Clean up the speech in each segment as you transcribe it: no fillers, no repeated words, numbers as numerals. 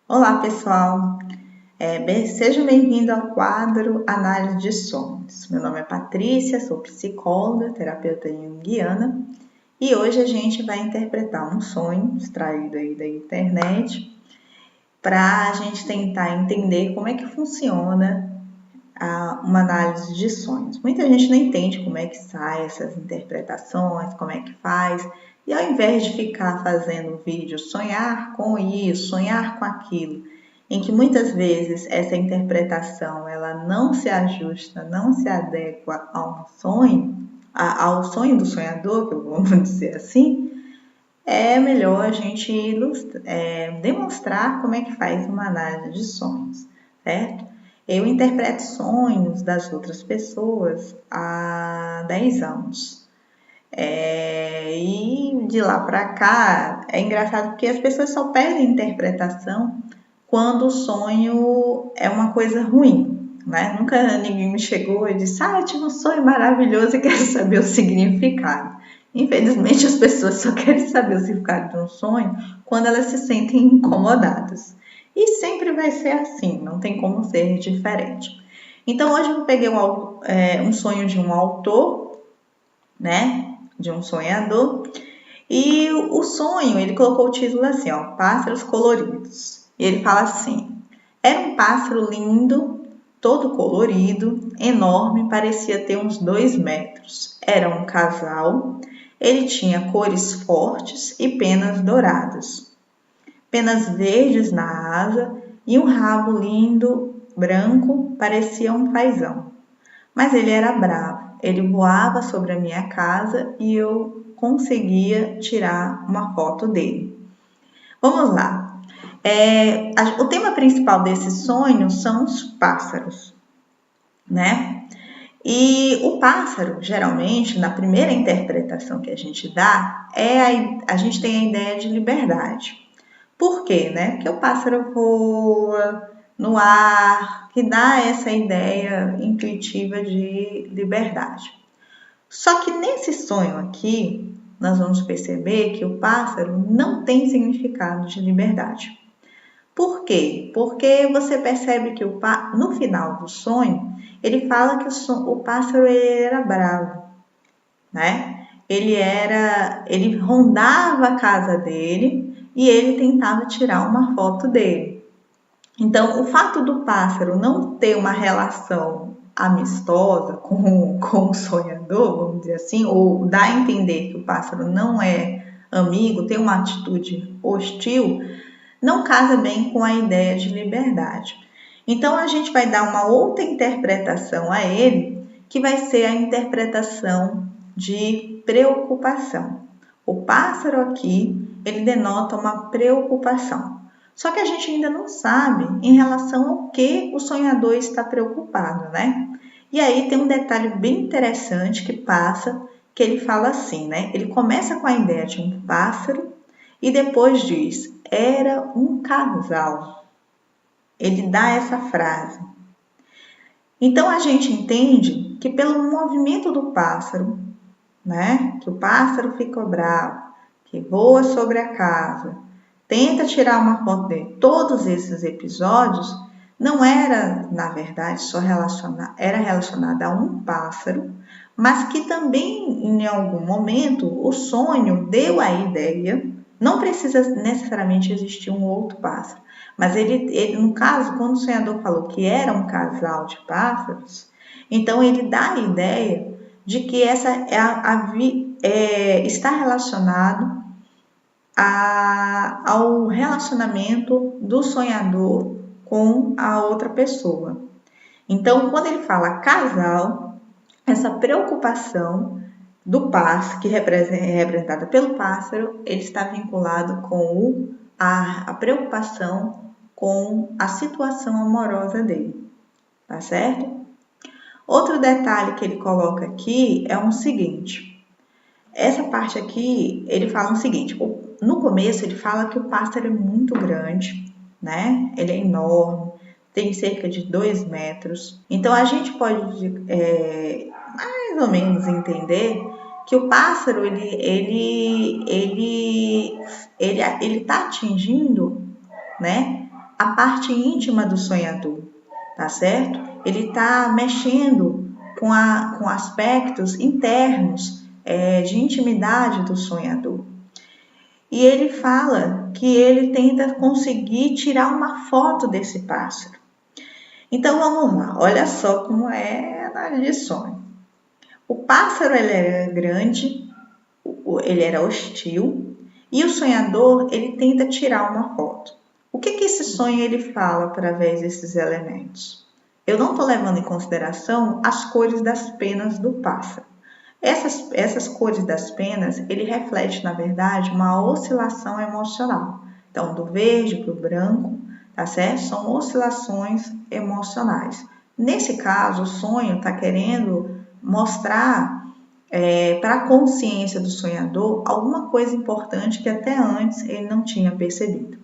Olá, pessoal! Seja bem-vindo ao quadro Análise de Sonhos. Meu nome é Patrícia, sou psicóloga, terapeuta junguiana e hoje a gente vai interpretar um sonho extraído aí da internet para a gente tentar entender como é que funciona uma análise de sonhos. Muita gente não entende como é que sai essas interpretações, como é que faz, e ao invés de ficar fazendo vídeo sonhar com isso, sonhar com aquilo, em que muitas vezes essa interpretação ela não se ajusta, não se adequa ao sonho do sonhador, que eu vou dizer assim, é melhor a gente demonstrar como é que faz uma análise de sonhos, certo? Eu interpreto sonhos das outras pessoas há 10 anos. E de lá para cá é engraçado porque as pessoas só perdem interpretação quando o sonho é uma coisa ruim, né? Nunca ninguém me chegou e disse, eu tive um sonho maravilhoso e quero saber o significado. Infelizmente as pessoas só querem saber o significado de um sonho quando elas se sentem incomodadas. E sempre vai ser assim, não tem como ser diferente. Então hoje eu peguei um sonho de um autor, né? De um sonhador. E o sonho, ele colocou o título assim, Pássaros Coloridos. E ele fala assim, era um pássaro lindo, todo colorido, enorme, parecia ter uns 2 metros. Era um casal, ele tinha cores fortes e penas douradas. Penas verdes na asa e um rabo lindo, branco, parecia um fazão. Mas ele era bravo, ele voava sobre a minha casa e eu conseguia tirar uma foto dele. Vamos lá. O tema principal desse sonho são os pássaros, né? E o pássaro, geralmente, na primeira interpretação que a gente dá, a gente tem a ideia de liberdade. Por quê, né? Porque o pássaro voa no ar, que dá essa ideia intuitiva de liberdade. Só que nesse sonho aqui, nós vamos perceber que o pássaro não tem significado de liberdade. Por quê? Porque você percebe que no final do sonho, ele fala que o pássaro era bravo, né? Ele rondava a casa dele e ele tentava tirar uma foto dele. Então, o fato do pássaro não ter uma relação amistosa com o sonhador, vamos dizer assim, ou dar a entender que o pássaro não é amigo, tem uma atitude hostil, não casa bem com a ideia de liberdade. Então, a gente vai dar uma outra interpretação a ele, que vai ser a interpretação de preocupação. O pássaro aqui, ele denota uma preocupação. Só que a gente ainda não sabe em relação ao que o sonhador está preocupado, né? E aí tem um detalhe bem interessante que passa, que ele fala assim, né? Ele começa com a ideia de um pássaro e depois diz, era um casal. Ele dá essa frase. Então a gente entende que pelo movimento do pássaro, né? Que o pássaro fica bravo, que voa sobre a casa, tenta tirar uma foto dele. Todos esses episódios não era, na verdade, era relacionado a um pássaro, mas que também, em algum momento, o sonho deu a ideia, não precisa necessariamente existir um outro pássaro, mas ele no caso, quando o sonhador falou que era um casal de pássaros, então ele dá a ideia de que essa está relacionado ao relacionamento do sonhador com a outra pessoa. Então, quando ele fala casal, essa preocupação do pássaro, que é representada pelo pássaro, ele está vinculado com a preocupação com a situação amorosa dele, tá certo? Outro detalhe que ele coloca aqui é o seguinte, essa parte aqui, ele fala o seguinte, no começo ele fala que o pássaro é muito grande, né? Ele é enorme, tem cerca de 2 metros. Então a gente pode mais ou menos entender que o pássaro ele está atingindo, né? a parte íntima do sonhador, tá certo? Ele está mexendo com aspectos internos de intimidade do sonhador. E ele fala que ele tenta conseguir tirar uma foto desse pássaro. Então vamos lá, olha só como é a análise de sonho. O pássaro ele era grande, ele era hostil, e o sonhador ele tenta tirar uma foto. O que esse sonho ele fala através desses elementos? Eu não estou levando em consideração as cores das penas do pássaro. Essas cores das penas, ele reflete, na verdade, uma oscilação emocional. Então, do verde para o branco, tá certo? São oscilações emocionais. Nesse caso, o sonho está querendo mostrar para a consciência do sonhador alguma coisa importante que até antes ele não tinha percebido.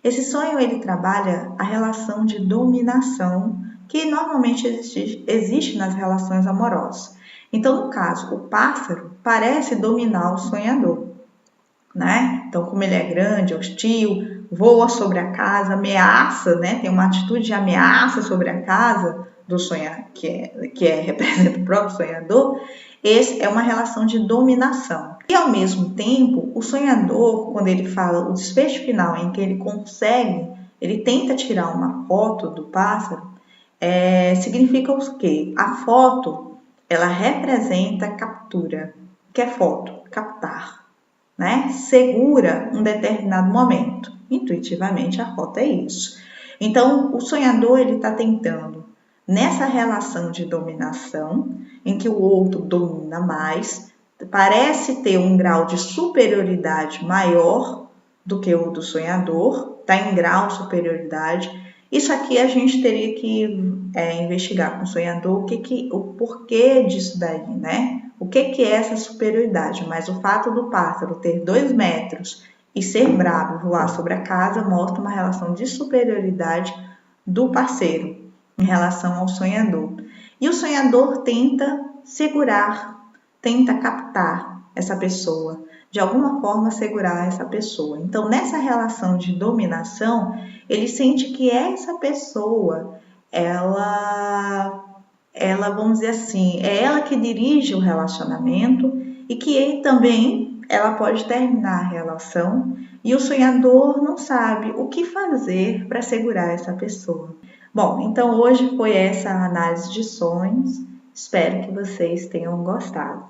Esse sonho, ele trabalha a relação de dominação que normalmente existe nas relações amorosas. Então, no caso, o pássaro parece dominar o sonhador, né? Então, como ele é grande, hostil, voa sobre a casa, ameaça, né? Tem uma atitude de ameaça sobre a casa do sonhador, representa o próprio sonhador. Essa é uma relação de dominação. E, ao mesmo tempo, o sonhador, quando ele fala o desfecho final em que ele tenta tirar uma foto do pássaro, significa o quê? A foto ela representa captura, que é foto, captar, né? Segura um determinado momento. Intuitivamente, a foto é isso. Então, o sonhador ele está tentando, nessa relação de dominação, em que o outro domina mais, parece ter um grau de superioridade maior do que o do sonhador, está em grau de superioridade. Isso aqui a gente teria que investigar com o sonhador o porquê disso daí, né? O que é essa superioridade? Mas o fato do pássaro ter 2 metros e ser bravo e voar sobre a casa mostra uma relação de superioridade do parceiro em relação ao sonhador. E o sonhador tenta segurar, tenta captar essa pessoa, de alguma forma segurar essa pessoa. Então, nessa relação de dominação, ele sente que essa pessoa, ela vamos dizer assim, é ela que dirige o relacionamento e que também ela pode terminar a relação e o sonhador não sabe o que fazer para segurar essa pessoa. Bom, então hoje foi essa análise de sonhos. Espero que vocês tenham gostado.